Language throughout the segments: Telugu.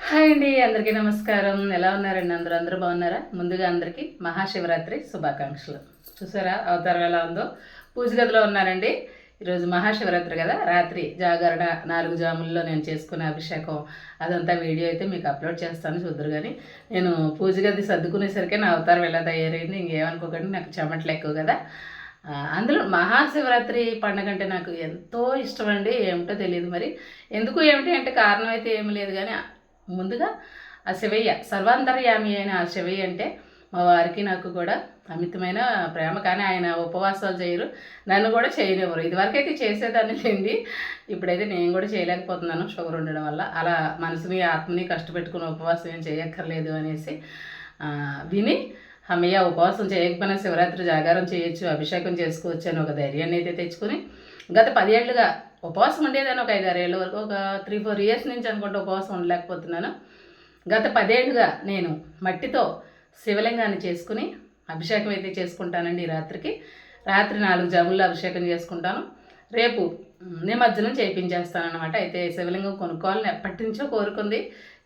హాయ్ అండి, అందరికీ నమస్కారం. ఎలా ఉన్నారండి? అందరూ బాగున్నారా? ముందుగా అందరికీ మహాశివరాత్రి శుభాకాంక్షలు. చూసారా అవతారం ఎలా ఉందో? పూజ గదిలో ఉన్నానండి. ఈరోజు మహాశివరాత్రి కదా, రాత్రి జాగరణ 4 జాముల్లో నేను చేసుకునే అభిషేకం అదంతా వీడియో అయితే మీకు అప్లోడ్ చేస్తాను, చూద్దరు. కానీ నేను పూజ గది సర్దుకునేసరికి నా అవతారం ఎలా తయారైంది, ఇంకేమనుకోకండి, నాకు చెమటలు ఎక్కువ కదా. అందులో మహాశివరాత్రి పండుగ అంటే నాకు ఎంతో ఇష్టం అండి. ఏమిటో తెలియదు మరి ఎందుకు ఏమిటి అంటే కారణం అయితే ఏమి లేదు. కానీ ముందుగా ఆ శివయ్య, సర్వాంతర్యామి అయిన ఆ శివయ్య అంటే మా వారికి నాకు కూడా అమితమైన ప్రేమ. కానీ ఆయన ఉపవాసాలు చేయరు, నన్ను కూడా చేయనివ్వరు. ఇదివరకైతే చేసేదాన్ని లేండి, ఇప్పుడైతే నేను కూడా చేయలేకపోతున్నాను షుగర్ ఉండడం వల్ల. అలా మనసుని ఆత్మని కష్టపెట్టుకుని ఉపవాసం ఏం చేయక్కర్లేదు అనేసి విని అమ్మయ్య ఉపవాసం చేయకపోయినా శివరాత్రి జాగారం చేయొచ్చు, అభిషేకం చేసుకోవచ్చు అని ఒక ధైర్యాన్ని అయితే తెచ్చుకొని గత 10 ఏళ్ళుగా ఉపవాసం ఉండేదాన్ని. ఒక 5-6 ఏళ్ళ వరకు, ఒక 3-4 ఇయర్స్ నుంచి అనుకుంటే ఉపవాసం ఉండలేకపోతున్నాను. గత 10 ఏళ్ళుగా నేను మట్టితో శివలింగాన్ని చేసుకుని అభిషేకం అయితే చేసుకుంటానండి. రాత్రి 4 జాముల్లో అభిషేకం చేసుకుంటాను. రేపు నిమజ్జనం చేయించేస్తానమాట. అయితే శివలింగం కొనుక్కోవాలని ఎప్పటి నుంచో కోరుకుంది,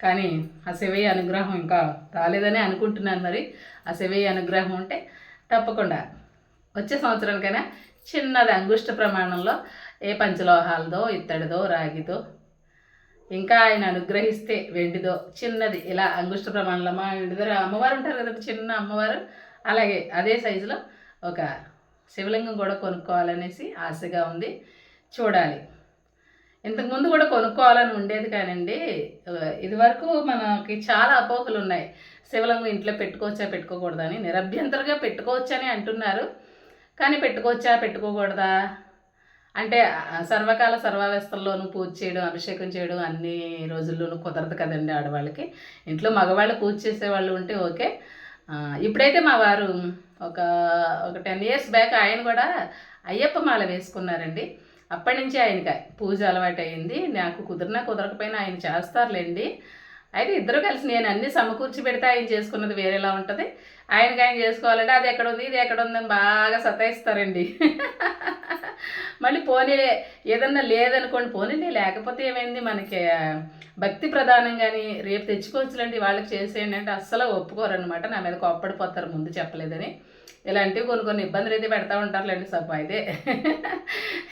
కానీ ఆ శివయ్య అనుగ్రహం ఇంకా రాలేదని అనుకుంటున్నాను. మరి ఆ శివయ్య అనుగ్రహం ఉంటే తప్పకుండా వచ్చే సంవత్సరానికైనా చిన్నది అంగుష్ట ప్రమాణంలో ఏ పంచలోహాలదో, ఇత్తడిదో, రాగితో, ఇంకా ఆయన అనుగ్రహిస్తే వెండిదో చిన్నది ఇలా అంగుష్ట ప్రమాణంలో, మా ఇంటి దగ్గర అమ్మవారు ఉంటారు కదండి, చిన్న అమ్మవారు, అలాగే అదే సైజులో ఒక శివలింగం కూడా కొనుక్కోవాలనేసి ఆశగా ఉంది. చూడాలి. ఇంతకుముందు కూడా కొనుక్కోవాలని ఉండేది కానండి, ఇదివరకు మనకి చాలా అపోహలు ఉన్నాయి. శివలింగం ఇంట్లో పెట్టుకోవచ్చా పెట్టుకోకూడదా అని. నిరభ్యంతరంగా పెట్టుకోవచ్చని అంటున్నారు, కానీ పెట్టుకోవచ్చా పెట్టుకోకూడదా అంటే సర్వకాల సర్వావస్థల్లోనూ పూజ చేయడం, అభిషేకం చేయడం అన్ని రోజుల్లోనూ కుదరదు కదండి ఆడవాళ్ళకి. ఇంట్లో మగవాళ్ళు పూజ చేసేవాళ్ళు ఉంటే ఓకే. ఇప్పుడైతే మా వారు ఒక ఒక 10 ఇయర్స్ బ్యాక్ ఆయన కూడా అయ్యప్ప మాల వేసుకున్నారండి. అప్పటి నుంచి ఆయనకి పూజ అలవాటు అయింది. నాకు కుదిరినా కుదరకపోయినా ఆయన చేస్తారులేండి. అయితే ఇద్దరు కలిసి నేను అన్నీ సమకూర్చి పెడితే ఆయన చేసుకున్నది వేరేలా ఉంటుంది. ఆయన చేసుకోవాలంటే అది ఎక్కడ ఉంది, ఇది ఎక్కడ ఉందని బాగా సతాయిస్తారండి. మళ్ళీ పోనీలే, ఏదన్నా లేదనుకోండి, పోనీలే లేకపోతే ఏమైంది, మనకి భక్తి ప్రధానం. కానీ రేపు తెచ్చుకోవచ్చులేండి, వాళ్ళకి చేసేయండి అంటే అస్సలు ఒప్పుకోరనమాట. నా మీద కోప్పడిపోతారు ముందు చెప్పలేదని. ఇలాంటివి కొన్ని ఇబ్బందులు అయితే పెడతా ఉంటారులేండి. సబ్బు అయితే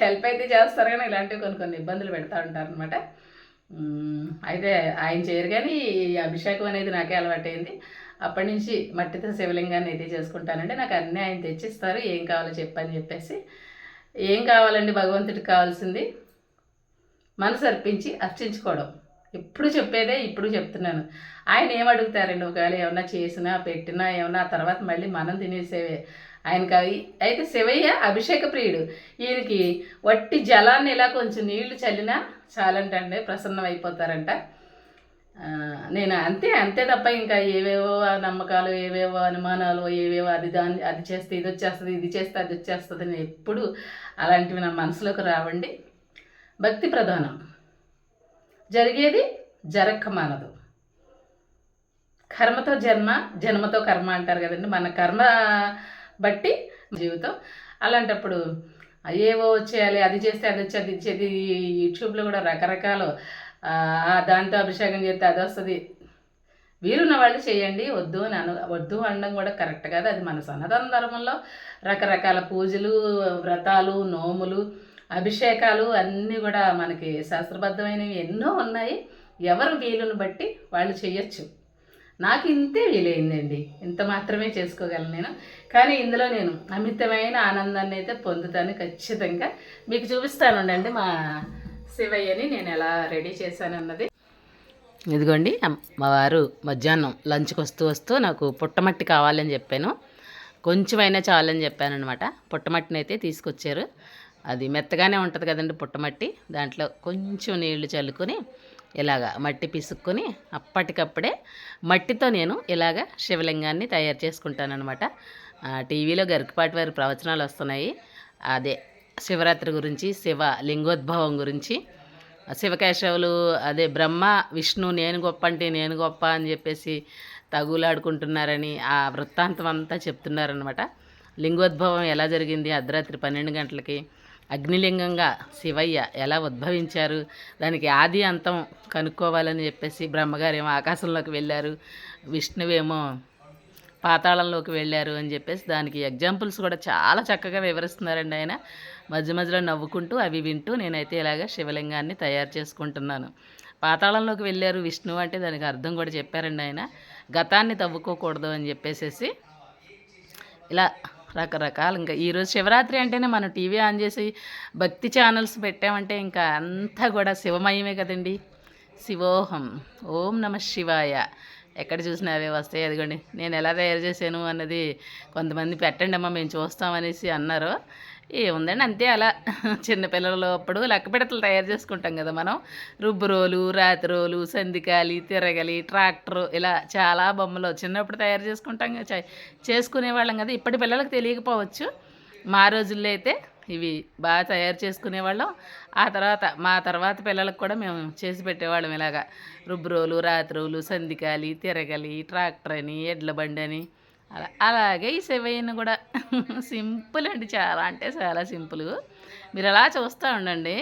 హెల్ప్ అయితే చేస్తారు, కానీ ఇలాంటివి కొన్ని ఇబ్బందులు పెడతా ఉంటారనమాట. అయితే ఆయన చేయరు, కానీ ఈ అభిషేకం అనేది నాకే అలవాటైంది. అప్పటి నుంచి మట్టితో శివలింగాన్ని అయితే చేసుకుంటానండి. నాకు అన్నీ ఆయన తెచ్చిస్తారు, ఏం కావాలో చెప్పని చెప్పేసి. ఏం కావాలండి భగవంతుడికి కావాల్సింది? మనసు అర్పించి అర్చించుకోవడం. ఎప్పుడు చెప్పేదే, ఇప్పుడు చెప్తున్నాను. ఆయన ఏమడుగుతారండి? ఒకవేళ ఏమన్నా చేసినా పెట్టినా ఏమన్నా తర్వాత మళ్ళీ మనం తినేసేవే ఆయనకి. అయితే శివయ్య అభిషేక ప్రియుడు. ఈయనకి వట్టి జలాన్ని ఇలా కొంచెం నీళ్లు చల్లినా చాలంటండి, ప్రసన్నం అయిపోతారంట. నేను అంతే తప్ప ఇంకా ఏవేవో నమ్మకాలు, ఏవేవో అనుమానాలు, ఏవేవో అది చేస్తే ఇది వచ్చేస్తుంది, ఇది చేస్తే అది వచ్చేస్తుంది అని ఎప్పుడు అలాంటివి నా మనసులోకి రావండి. భక్తి ప్రధానం. జరిగేది జరక్క మానదు. కర్మతో జన్మ, జన్మతో కర్మ అంటారు కదండి. మన కర్మ బట్టి జీవితం. అలాంటప్పుడు ఏవో వచ్చేయాలి, అది చేస్తే అది వచ్చి అది ఇచ్చేది. యూట్యూబ్లో కూడా రకరకాలు దాంతో అభిషేకం చేస్తే అది వస్తుంది. వీరున్న వాళ్ళు చేయండి, వద్దు అనడం కూడా కరెక్ట్ కాదు. అది మన సనాతన ధర్మంలో రకరకాల పూజలు, వ్రతాలు, నోములు, అభిషేకాలు అన్నీ కూడా మనకి శాస్త్రబద్ధమైనవి ఎన్నో ఉన్నాయి. ఎవరు వీలుని బట్టి వాళ్ళు చేయొచ్చు. నాకు ఇంతే వీలైందండి, ఇంత మాత్రమే చేసుకోగలను నేను. కానీ ఇందులో నేను అమితమైన ఆనందాన్ని అయితే పొందుతాను ఖచ్చితంగా. మీకు చూపిస్తానుండండి మా శివయ్యని నేను ఎలా రెడీ చేశానన్నది. ఇదిగోండి, మా వారు మధ్యాహ్నం లంచ్కి వస్తూ నాకు పుట్టమట్టి కావాలని చెప్పాను. కొంచెమైనా చాలని చెప్పాను అనమాట. పుట్టమట్టిని అయితే తీసుకొచ్చారు. అది మెత్తగానే ఉంటుంది కదండి పుట్టమట్టి. దాంట్లో కొంచెం నీళ్లు చల్లుకొని ఇలాగా మట్టి పిసుక్కొని అప్పటికప్పుడే మట్టితో నేను ఇలాగ శివలింగాన్ని తయారు చేసుకుంటానమాట. టీవీలో గరికపాటి వారి ప్రవచనాలు వస్తున్నాయి, అదే శివరాత్రి గురించి, శివ లింగోద్భవం గురించి. శివకేశవులు అదే బ్రహ్మ విష్ణు నేను గొప్ప అంటే నేను గొప్ప అని చెప్పేసి తగులాడుకుంటున్నారని ఆ వృత్తాంతం అంతా చెప్తున్నారనమాట. లింగోద్భవం ఎలా జరిగింది, అర్ధరాత్రి 12 గంటలకి అగ్నిలింగంగా శివయ్య ఎలా ఉద్భవించారు, దానికి ఆది అంతం కనుక్కోవాలని చెప్పేసి బ్రహ్మగారేమో ఆకాశంలోకి వెళ్ళారు, విష్ణువేమో పాతాళంలోకి వెళ్ళారు అని చెప్పేసి దానికి ఎగ్జాంపుల్స్ కూడా చాలా చక్కగా వివరిస్తున్నారండి ఆయన. మధ్య మధ్యలో నవ్వుకుంటూ అవి వింటూ నేనైతే ఇలాగ శివలింగాన్ని తయారు చేసుకుంటున్నాను. పాతాళంలోకి వెళ్ళారు విష్ణువు అంటే దానికి అర్థం కూడా చెప్పారండి ఆయన. గతాన్ని తవ్వుకోకూడదు అని చెప్పేసేసి ఇలా రకరకాలు. ఇంకా ఈరోజు శివరాత్రి అంటేనే మనం టీవీ ఆన్ చేసి భక్తి ఛానల్స్ పెట్టామంటే ఇంకా అంతా కూడా శివమయమే కదండి. శివోహం, ఓం నమ శివాయ, ఎక్కడ చూసినా అవే వస్తాయి. అదిగోండి నేను ఎలా తయారు చేశాను అన్నది కొంతమంది పెట్టండి అమ్మ మేము చూస్తామనేసి అన్నారు. ఏముందండి అంతే, అలా చిన్నపిల్లలు అప్పుడు లెక్క పిడతలు తయారు చేసుకుంటాం కదా మనం, రుబ్బురోలు, రాతిరోలు, సందికాలి, తిరగలి, ట్రాక్టరు, ఇలా చాలా బొమ్మలు చిన్నప్పుడు తయారు చేసుకుంటాం చేసుకునేవాళ్ళం కదా. ఇప్పటి పిల్లలకు తెలియకపోవచ్చు, మా రోజుల్లో అయితే ఇవి బాగా తయారు చేసుకునేవాళ్ళం. ఆ తర్వాత మా తర్వాత పిల్లలకు కూడా మేము చేసి పెట్టేవాళ్ళం ఇలాగా రుబ్బురోలు, రాతిరోలు, సందికాలి, తిరగలి, ట్రాక్టర్ అని, ఎడ్ల బండి అని. అలాగే ఈ శివయ్యను కూడా సింపుల్ అండి, చాలా అంటే చాలా సింపుల్. మీరు అలా చూస్తూ ఉండండి.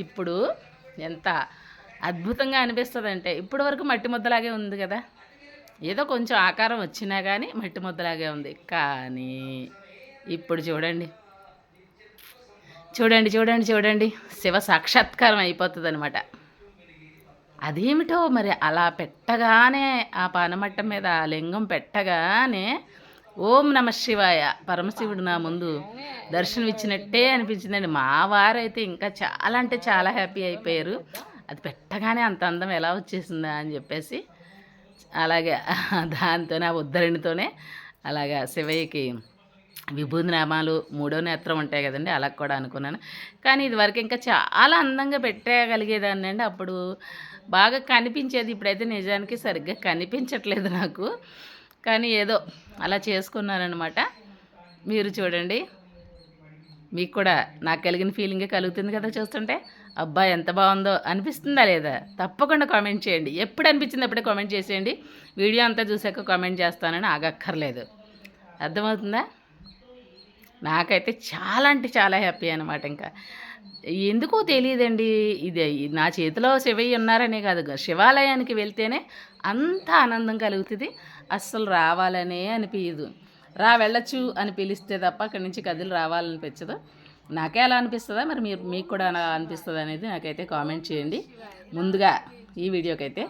ఇప్పుడు ఎంత అద్భుతంగా అనిపిస్తుంది అంటే, ఇప్పటి వరకు మట్టి ముద్దలాగే ఉంది కదా, ఏదో కొంచెం ఆకారం వచ్చినా కానీ మట్టి ముద్దలాగే ఉంది. కానీ ఇప్పుడు చూడండి చూడండి చూడండి చూడండి శివ సాక్షాత్కారం అయిపోతుంది అనమాట. అదేమిటో మరి అలా పెట్టగానే ఆ పానమట్టం మీద ఆ లింగం పెట్టగానే ఓం నమ శివాయ పరమశివుడు నా ముందు దర్శనం ఇచ్చినట్టే అనిపించిందండి. మా వారైతే ఇంకా చాలా అంటే చాలా హ్యాపీ అయిపోయారు. అది పెట్టగానే అంత అందం ఎలా వచ్చేసిందా అని చెప్పేసి, అలాగే దాంతోనే ఆ ఉద్ధరణితోనే అలాగా శివయ్యకి విభూతి నామాలు 3వ నేత్రం ఉంటాయి కదండి, అలా కూడా అనుకున్నాను. కానీ ఇదివరకు ఇంకా చాలా అందంగా పెట్టగలిగేదాన్ని అండి, అప్పుడు బాగా కనిపించేది. ఇప్పుడైతే నిజానికి సరిగ్గా కనిపించట్లేదు నాకు, కానీ ఏదో అలా చేసుకున్నానమాట. మీరు చూడండి, మీకు కూడా నాకు కలిగిన ఫీలింగే కలుగుతుంది కదా చూస్తుంటే. అబ్బా ఎంత బాగుందో అనిపిస్తుందా లేదా? తప్పకుండా కామెంట్ చేయండి. ఎప్పుడు అనిపించింది అప్పుడే కామెంట్ చేసేయండి. వీడియో అంతా చూసాక కామెంట్ చేస్తానని ఆగక్కర్లేదు. అర్థమవుతుందా? నాకైతే చాలా అంటే చాలా హ్యాపీ అనమాట. ఇంకా ఎందుకో తెలియదండి, ఇది నా చేతిలో శివయ్య ఉన్నారనే కాదు, శివాలయానికి వెళ్తేనే అంత ఆనందం కలుగుతుంది. అస్సలు రావాలనే అనిపించదు. వెళ్ళొచ్చు అని పిలిస్తే తప్ప అక్కడి నుంచి కదిలి రావాలనిపించదు. నాకే అలా అనిపిస్తుందా, మరి మీకు కూడా అలా అనిపిస్తుంది అనేది నాకైతే కామెంట్ చేయండి. ముందుగా ఈ వీడియోకైతే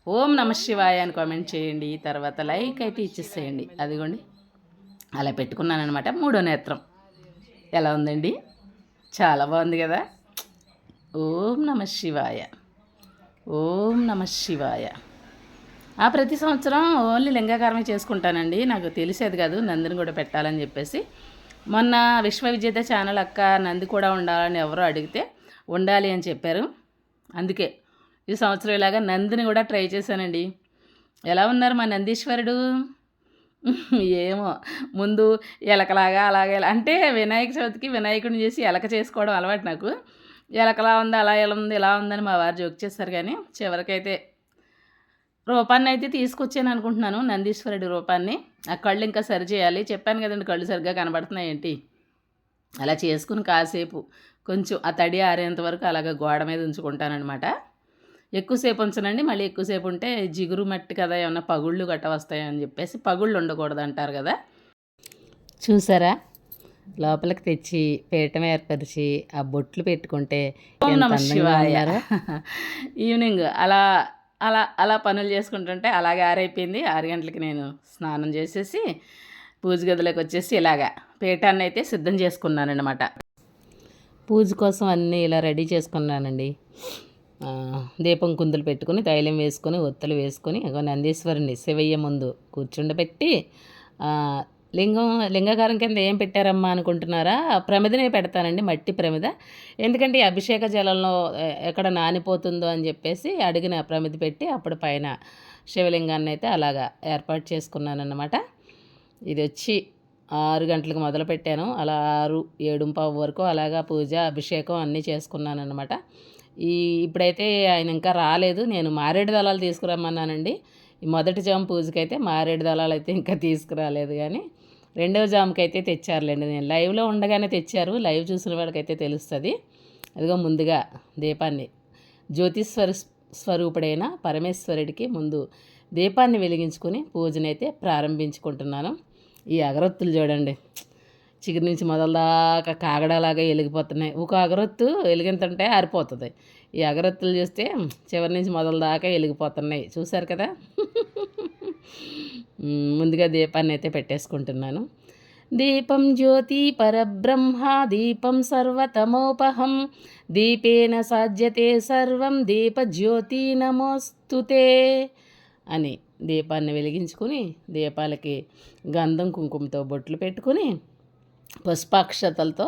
ఓం నమ శివాయ అని కామెంట్ చేయండి, తర్వాత లైక్ అయితే ఇచ్చేసేయండి. అదిగోండి అలా పెట్టుకున్నానమాట. 3వ నేత్రం ఎలా ఉందండి? చాలా బాగుంది కదా. ఓం నమ శివాయ, ఓం నమ శివాయ. ప్రతి సంవత్సరం ఓన్లీ లింగాకారమే చేసుకుంటానండి, నాకు తెలిసేది కాదు నందిని కూడా పెట్టాలని చెప్పేసి. మొన్న విశ్వవిజేత ఛానల్ అక్క నంది కూడా ఉండాలని ఎవరో అడిగితే ఉండాలి అని చెప్పారు. అందుకే ఈ సంవత్సరం ఇలాగా నందిని కూడా ట్రై చేశానండి. ఎలా ఉన్నారు మా నందీశ్వరుడు? ఏమో ముందు ఎలకలాగా అలాగే అంటే వినాయక చవితికి వినాయకుడిని చేసి ఎలక చేసుకోవడం అలవాటు నాకు. ఎలకలా ఉంది, అలా ఎలా ఉంది, ఇలా ఉందని మా వారు జోక్ చేస్తారు. కానీ చివరికైతే రూపాన్ని అయితే తీసుకొచ్చాను అనుకుంటున్నాను, నందీశ్వరుడి రూపాన్ని. ఆ కళ్ళు ఇంకా సరి చేయాలి. చెప్పాను కదండి కళ్ళు సరిగ్గా కనబడుతున్నాయి ఏంటి. అలా చేసుకుని కాసేపు కొంచెం ఆ తడి ఆరేంత వరకు అలాగ గోడ మీద ఉంచుకుంటానమాట. ఎక్కువసేపు ఉంచనండి, మళ్ళీ ఎక్కువసేపు ఉంటే జిగురు మట్టి కదా, ఏమన్నా పగుళ్ళు గట్ట వస్తాయని చెప్పేసి పగుళ్ళు ఉండకూడదు అంటారు కదా. చూసారా, లోపలికి తెచ్చి పీఠం ఏర్పరిచి ఆ బొట్లు పెట్టుకుంటే ఈవినింగ్ అలా అలా అలా పనులు చేసుకుంటుంటే అలాగే ఆరైపోయింది. 6 గంటలకి నేను స్నానం చేసేసి పూజ గదిలోకి వచ్చేసి ఇలాగా పీఠాన్ని అయితే సిద్ధం చేసుకున్నానమాట. పూజ కోసం అన్నీ ఇలా రెడీ చేసుకున్నానండి. దీపం కుందులు పెట్టుకుని తైలం వేసుకొని ఒత్తులు వేసుకొని నందీశ్వరుని శివయ్య ముందు కూర్చుండబెట్టి, లింగాకారం కింద ఏం పెట్టారమ్మా అనుకుంటున్నారా? ప్రమిదనే పెడతానండి, మట్టి ప్రమిద. ఎందుకంటే అభిషేక జలంలో ఎక్కడ నానిపోతుందో అని చెప్పేసి అడిగిన ప్రమిద పెట్టి అప్పుడు పైన శివలింగాన్ని అయితే అలాగా ఏర్పాటు చేసుకున్నానన్నమాట. ఇది వచ్చి 6 గంటలకు మొదలు పెట్టాను, అలా 6, 7:15 వరకు అలాగా పూజ అభిషేకం అన్నీ చేసుకున్నానన్నమాట. ఇప్పుడైతే ఆయన ఇంకా రాలేదు. నేను మారేడు దళాలు తీసుకురమ్మన్నానండి. ఈ మొదటి జాము పూజకైతే మారేడు దళాలు అయితే ఇంకా తీసుకురాలేదు. కానీ రెండవ జాముకైతే తెచ్చారులేండి. నేను లైవ్లో ఉండగానే తెచ్చారు. లైవ్ చూసిన వాడికైతే తెలుస్తుంది. అదిగో ముందుగా దీపాన్ని స్వరూపుడైన పరమేశ్వరుడికి ముందు దీపాన్ని వెలిగించుకొని పూజనైతే ప్రారంభించుకుంటున్నాను. ఈ అగరొత్తులు చూడండి, చిగురు నుంచి మొదలదాకా కాగడలాగా వెలిగిపోతున్నాయి. ఒక అగరొత్తు వెలిగింతుంటే ఆరిపోతుంది. ఈ అగరొత్తులు చూస్తే చివరి నుంచి మొదలదాకా వెలిగిపోతున్నాయి. చూశారు కదా. ముందుగా దీపాన్ని అయితే పెట్టేసుకుంటున్నాను. దీపం జ్యోతి పరబ్రహ్మ దీపం సర్వతమోపహం దీపేన సాధ్యతే సర్వం దీపజ్యోతి నమోస్తుతే అని దీపాన్ని వెలిగించుకుని దీపాలకి గంధం కుంకుమతో బొట్లు పెట్టుకుని పుష్పాక్షతలతో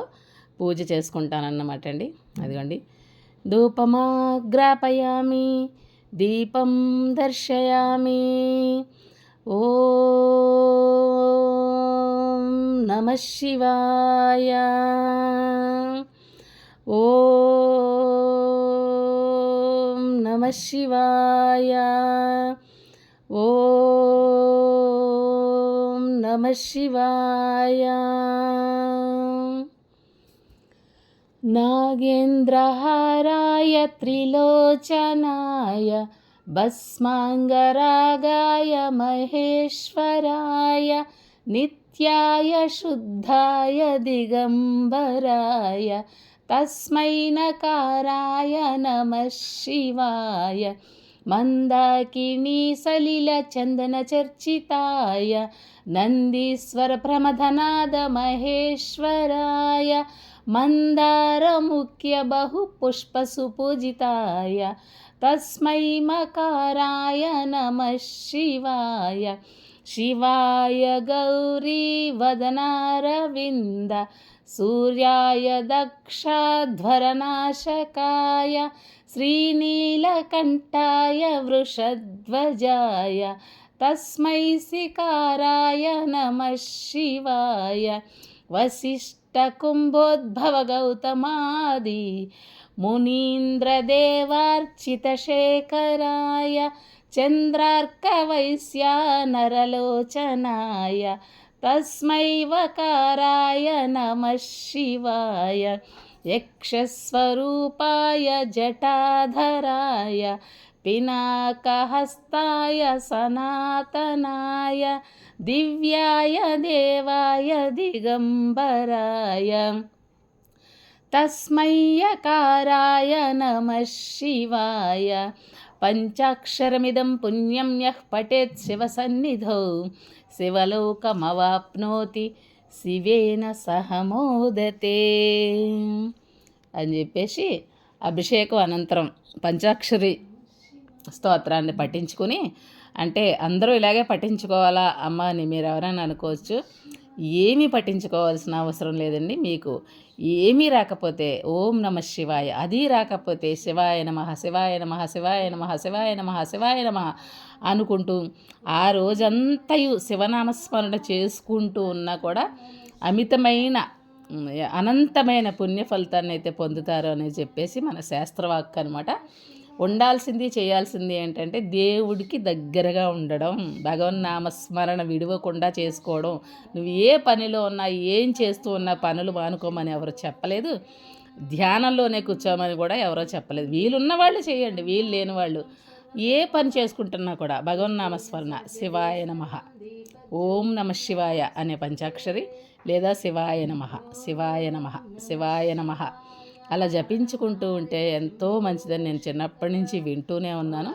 పూజ చేసుకుంటానన్నమాట అండి. అదిగోండి, ధూపమాగ్రాపయామి దీపం దర్శయామి. ఓం నమః శివాయ. ఓం నమః శివాయ. ఓం నమః శివాయ. నాగేంద్రహారాయ త్రిలోచనాయ భస్మాంగరాగాయ మహేశ్వరాయ నిత్యాయ శుద్ధాయ దిగంబరాయ తస్మై నకారాయ నమః శివాయ. మందాకినీ సలిల చందన చర్చితాయ నందీశ్వర ప్రమథనాద మహేశ్వరాయ మందార ముఖ్య బహు పుష్ప సుపూజితాయ తస్మై మకారాయ నమః శివాయ. శివాయ గౌరీ వదనారవింద సూర్యాయ దక్షాధ్వరనాశకాయ శ్రీనీలకంఠాయ వృషధ్వజాయ తస్మై సికారాయ నమః శివాయ. వశిష్ఠకుంభోద్భవ గౌతమాది మునీంద్రదేవార్చితశేఖరాయ చంద్రార్కవైశ్యా నరలోచనాయ తస్మై వకారాయ నమః శివాయ. యక్షస్వరూపాయ జటాధరాయ పినాకహస్తాయ సనాతనాయ దివ్యాయ దేవాయ దిగంబరాయ తస్మై యకారాయ నమః శివాయ. పంచాక్షరమిదం పుణ్యం యః పఠేత్ శివసన్నిధౌ శివలోకమవాప్నోతి శివేన సహ మోదతే అని చెప్పేసి అభిషేకం అనంతరం పంచాక్షరి స్తోత్రాన్ని పఠించుకుని, అంటే అందరూ ఇలాగే పఠించుకోవాలా అమ్మ అని మీరు ఎవరైనా అనుకోవచ్చు. ఏమీ పఠించుకోవాల్సిన అవసరం లేదండి. మీకు ఏమీ రాకపోతే ఓం నమః శివాయ, అది రాకపోతే శివాయ నమః శివాయ నమః శివాయ నమః శివాయ నమః శివాయ నమః అనుకుంటూ ఆ రోజంతయు శివనామస్మరణ చేసుకుంటూ ఉన్నా కూడా అమితమైన అనంతమైన పుణ్య ఫలితాన్ని అయితే పొందుతారు అని చెప్పేసి మన శాస్త్రవాక్కు అనమాట. ఉండాల్సింది చేయాల్సింది ఏంటంటే దేవుడికి దగ్గరగా ఉండడం, భగవన్నామస్మరణ విడవకుండా చేసుకోవడం. నువ్వు ఏ పనిలో ఉన్నా, ఏం చేస్తూ ఉన్నా పనులు మానుకోమని ఎవరు చెప్పలేదు. ధ్యానంలోనే కూర్చోమని కూడా ఎవరో చెప్పలేదు. వీలున్న వాళ్ళు చేయండి, వీలు లేని వాళ్ళు ఏ పని చేసుకుంటున్నా కూడా భగవన్నామస్మరణ శివాయ నమః, ఓం నమః శివాయ అనే పంచాక్షరి లేదా శివాయ నమః శివాయ నమః శివాయ నమః అలా జపించుకుంటూ ఉంటే ఎంతో మంచిదని నేను చిన్నప్పటి నుంచి వింటూనే ఉన్నాను.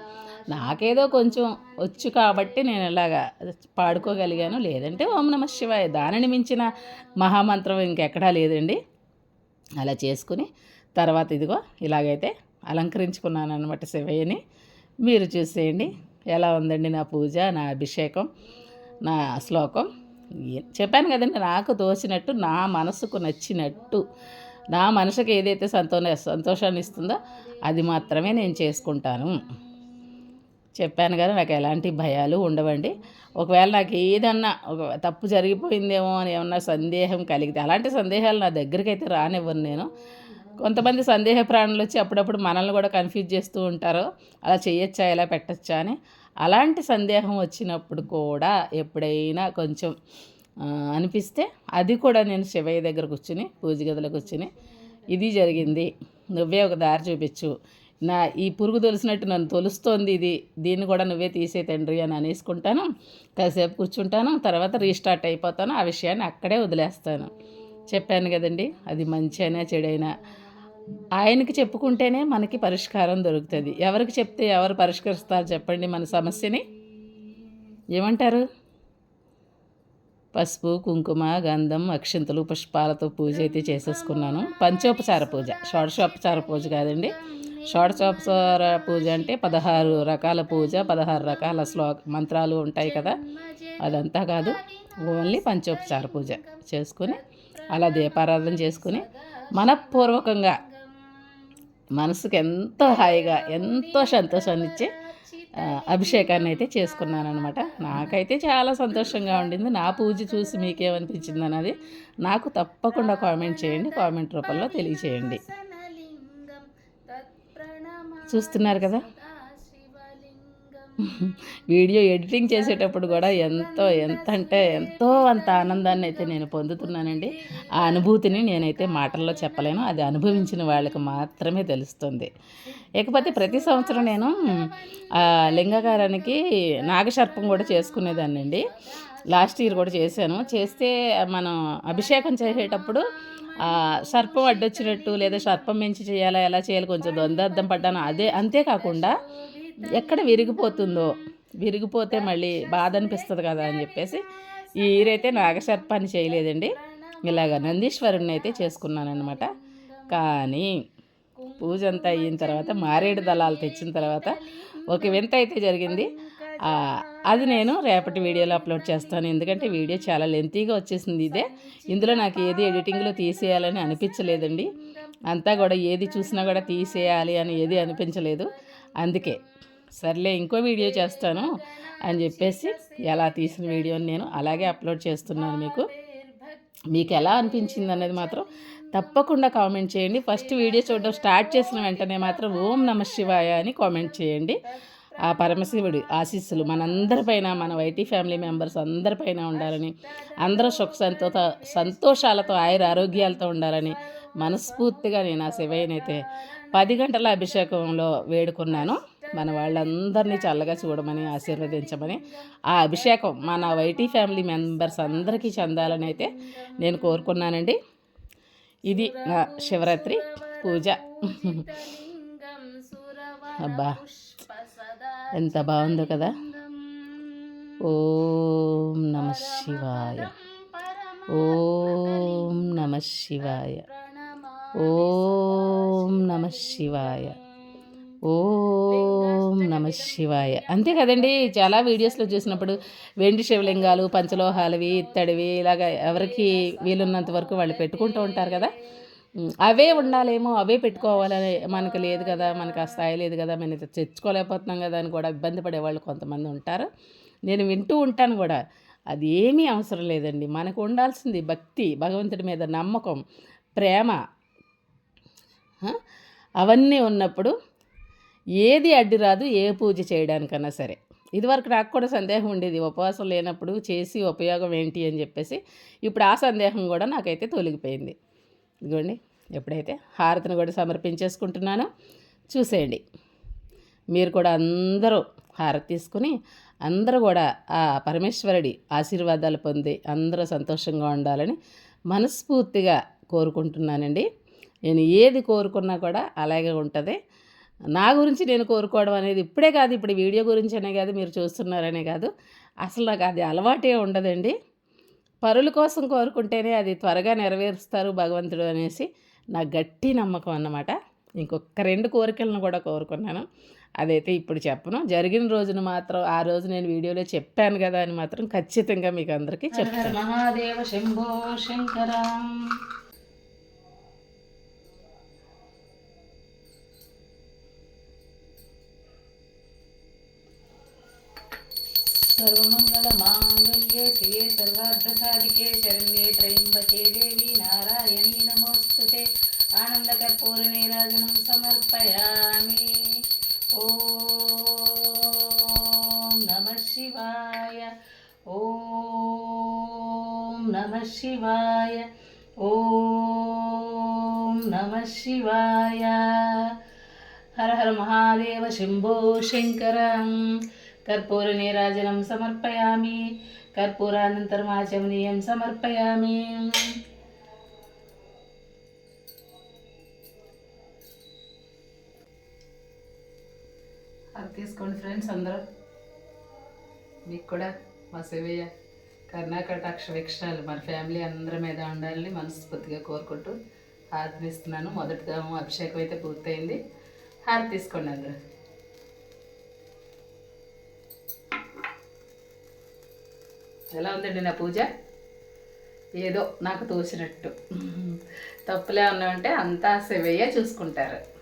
నాకేదో కొంచెం వచ్చు కాబట్టి నేను ఇలాగా పాడుకోగలిగాను. లేదంటే ఓం నమః శివాయ దానిని మించిన మహామంత్రం ఇంకెక్కడా లేదండి. అలా చేసుకుని తర్వాత ఇదిగో ఇలాగైతే అలంకరించుకున్నాను అనమాట శివయ్యని. మీరు చూసేయండి ఎలా ఉందండి నా పూజ, నా అభిషేకం, నా శ్లోకం. చెప్పాను కదండి, నాకు తోచినట్టు, నా మనసుకు నచ్చినట్టు, నా మనసుకి ఏదైతే సంతోషాన్ని ఇస్తుందో అది మాత్రమే నేను చేసుకుంటాను. చెప్పాను కదా, నాకు ఎలాంటి భయాలు ఉండవండి. ఒకవేళ నాకు ఏదన్నా ఒక తప్పు జరిగిపోయిందేమో అని ఏమన్నా సందేహం కలిగితే, అలాంటి సందేహాలు నా దగ్గరికి అయితే రానివ్వను నేను. కొంతమంది సందేహ ప్రాణులు వచ్చి అప్పుడప్పుడు మనల్ని కూడా కన్ఫ్యూజ్ చేస్తూ ఉంటారు, అలా చేయొచ్చా, ఇలా పెట్టచ్చా అని. అలాంటి సందేహం వచ్చినప్పుడు కూడా ఎప్పుడైనా కొంచెం అనిపిస్తే అది కూడా నేను శివయ్య దగ్గర కూర్చుని పూజ గదిలో కూర్చుని ఇది జరిగింది, నువ్వే ఒక దారి చూపించు, నా ఈ పురుగు తొలిసినట్టు నన్ను తొలుస్తోంది, దీన్ని కూడా నువ్వే తీసే తండ్రి అని అనేసుకుంటాను. కాసేపు కూర్చుంటాను, తర్వాత రీస్టార్ట్ అయిపోతాను. ఆ విషయాన్ని అక్కడే వదిలేస్తాను. చెప్పాను కదండి, అది మంచి అయినా చెడైనా ఆయనకి చెప్పుకుంటేనే మనకి పరిష్కారం దొరుకుతుంది. ఎవరికి చెప్తే ఎవరు పరిష్కరిస్తారు చెప్పండి మన సమస్యని? ఏమంటారు? పసుపు, కుంకుమ, గంధం, అక్షింతలు, పుష్పాలతో పూజ అయితే చేసేసుకున్నాను. పంచోపచార పూజ, షోడశోపచార పూజ కాదండి. షోడశోపచార పూజ అంటే 16 రకాల పూజ, 16 రకాల మంత్రాలు ఉంటాయి కదా, అదంతా కాదు. ఓన్లీ పంచోపచార పూజ చేసుకుని అలా దీపారాధన చేసుకుని మనఃపూర్వకంగా మనసుకు ఎంతో హాయిగా ఎంతో సంతోషాన్ని ఇచ్చే అభిషేకాన్ని అయితే చేసుకున్నాను అనమాట. నాకైతే చాలా సంతోషంగా ఉండింది. నా పూజ చూసి మీకేమనిపించింది అన్నది నాకు తప్పకుండా కామెంట్ చేయండి, కామెంట్ రూపంలో తెలియచేయండి. చూస్తున్నారు కదా, వీడియో ఎడిటింగ్ చేసేటప్పుడు కూడా ఎంతో అంత ఆనందాన్ని అయితే నేను పొందుతున్నానండి. ఆ అనుభూతిని నేనైతే మాటల్లో చెప్పలేను, అది అనుభవించిన వాళ్ళకి మాత్రమే తెలుస్తుంది. ఇకపోతే ప్రతి సంవత్సరం నేను లింగాకారానికి నాగసర్పం కూడా చేసుకునేదాన్నండి. లాస్ట్ ఇయర్ కూడా చేశాను. చేస్తే మనం అభిషేకం చేసేటప్పుడు సర్పం అడ్డొచ్చినట్టు లేదా సర్పం మించి చేయాలా, ఎలా చేయాలి, కొంచెం ద్వంద్వార్థం పడ్డాను. అంతేకాకుండా ఎక్కడ విరిగిపోతే మళ్ళీ బాధ అనిపిస్తుంది కదా అని చెప్పేసి ఈ ఇయర్ అయితే నాగసర్పాన్ని చేయలేదండి. ఇలాగ నందీశ్వరుణ్ణి అయితే చేసుకున్నానమాట. కానీ పూజ అంతా అయిన తర్వాత మారేడు దళాలు తెచ్చిన తర్వాత ఒక వింత అయితే జరిగింది. అది నేను రేపటి వీడియోలో అప్లోడ్ చేస్తాను. ఎందుకంటే వీడియో చాలా లెంతీగా వచ్చేసింది. ఇందులో నాకు ఏది ఎడిటింగ్లో తీసేయాలని అనిపించలేదండి. అంతా కూడా ఏది చూసినా కూడా తీసేయాలి అని ఏది అనిపించలేదు. అందుకే సర్లే ఇంకో వీడియో చేస్తాను అని చెప్పేసి ఎలా తీసిన వీడియోని నేను అలాగే అప్లోడ్ చేస్తున్నాను. మీకు ఎలా అనిపించింది అనేది మాత్రం తప్పకుండా కామెంట్ చేయండి. ఫస్ట్ వీడియో చూడడం స్టార్ట్ చేసిన వెంటనే మాత్రం ఓం నమః శివాయ అని కామెంట్ చేయండి. ఆ పరమశివుడి ఆశీస్సులు మనందరిపైన, మన వైటీ ఫ్యామిలీ మెంబర్స్ అందరిపైన ఉండాలని, అందరూ సంతోషాలతో ఆరోగ్యాలతో ఉండాలని మనస్ఫూర్తిగా నేను ఆ శివయ్యనైతే 10 గంటల అభిషేకంలో వేడుకున్నాను. మన వాళ్ళందరినీ చల్లగా చూడమని, ఆశీర్వదించమని, ఆ అభిషేకం మన వైటీ ఫ్యామిలీ మెంబర్స్ అందరికీ చెందాలని అయితే నేను కోరుకున్నానండి. ఇది నా శివరాత్రి పూజ. అబ్బా ఎంత బాగుందో కదా. ఓం నమః శివాయ, ఓం నమః శివాయ, ఓం నమః శివాయ, ఓం నమః శివాయ. అంతే కదండి. చాలా వీడియోస్లో చూసినప్పుడు వెండి శివలింగాలు, పంచలోహాలవి, ఇత్తడివి ఇలాగ ఎవరికి వీలున్నంత వరకు వాళ్ళు పెట్టుకుంటూ ఉంటారు కదా. అవే ఉండాలేమో, అవే పెట్టుకోవాలని మనకు లేదు కదా, మనకు ఆ స్థాయి లేదు కదా, మనం తెచ్చుకోలేకపోతున్నాం కదా అని కూడా ఇబ్బంది పడేవాళ్ళు కొంతమంది ఉంటారు. నేను వింటూ ఉంటాను కూడా. అది ఏమీ అవసరం లేదండి. మనకు ఉండాల్సింది భక్తి, భగవంతుడి మీద నమ్మకం, ప్రేమ, అవన్నీ ఉన్నప్పుడు ఏది అడ్డు రాదు, ఏ పూజ చేయడానికన్నా సరే. ఇదివరకు నాకు కూడా సందేహం ఉండేది, ఉపవాసం లేనప్పుడు చేసి ఉపయోగం ఏంటి అని చెప్పేసి. ఇప్పుడు ఆ సందేహం కూడా నాకైతే తొలగిపోయింది. ఇదిగోండి, ఎప్పుడైతే హారతిని కూడా సమర్పించేసుకుంటున్నాను. చూసేయండి, మీరు కూడా అందరూ హారతి తీసుకుని అందరూ కూడా ఆ పరమేశ్వరుడి ఆశీర్వాదాలు పొంది అందరూ సంతోషంగా ఉండాలని మనస్ఫూర్తిగా కోరుకుంటున్నానండి. నేను ఏది కోరుకున్నా కూడా అలాగే ఉంటుంది. నా గురించి నేను కోరుకోవడం అనేది ఇప్పుడే కాదు, ఇప్పుడు వీడియో గురించి అనే కాదు, మీరు చూస్తున్నారనే కాదు, అసలు నాకు అది అలవాటే ఉండదండి. పరుల కోసం కోరుకుంటేనే అది త్వరగా నెరవేరుస్తారు భగవంతుడు అనేసి నా గట్టి నమ్మకం అన్నమాట. ఇంకొక 2 కోరికలను కూడా కోరుకున్నాను. అదైతే ఇప్పుడు చెప్పను. జరిగిన రోజున మాత్రం ఆ రోజు నేను వీడియోలో చెప్పాను కదా అని మాత్రం ఖచ్చితంగా మీకు అందరికీ చెప్తాను. మహాదేవ శంభో శంకర. सर्वमंगलमांगल्ये शिवे सर्वार्थसाधिके शरण्ये त्र्यंबके देवी नारायणी नमोस्तुते. आनंदकर्पूरनीराजनं समर्पयामि. ओम नमः शिवाय, ओम నమః శివాయ. ఓం నమః శివాయ. హర హర మహాదేవ శంభో శంకర. కర్పూర నీరాజనం సమర్పయామి. కర్పూరానంతరం ఆచమనీయం సమర్పయామి. అది తీసుకోండి ఫ్రెండ్స్ అందరూ. మీకు కూడా మా శివయ్య కరుణాకటాక్ష వీక్షణాలు మన ఫ్యామిలీ అందరి మీద ఉండాలని మనస్ఫూర్తిగా కోరుకుంటూ హారతి ఇస్తున్నాను. మొదటిగా అభిషేకం అయితే పూర్తయింది. హారతి తీసుకోండి అందరూ. ఎలా ఉందండి నా పూజ? ఏదో నాకు తోచినట్టు. తప్పులే ఉన్నామంటే అంతా శివయ్య చూసుకుంటారు.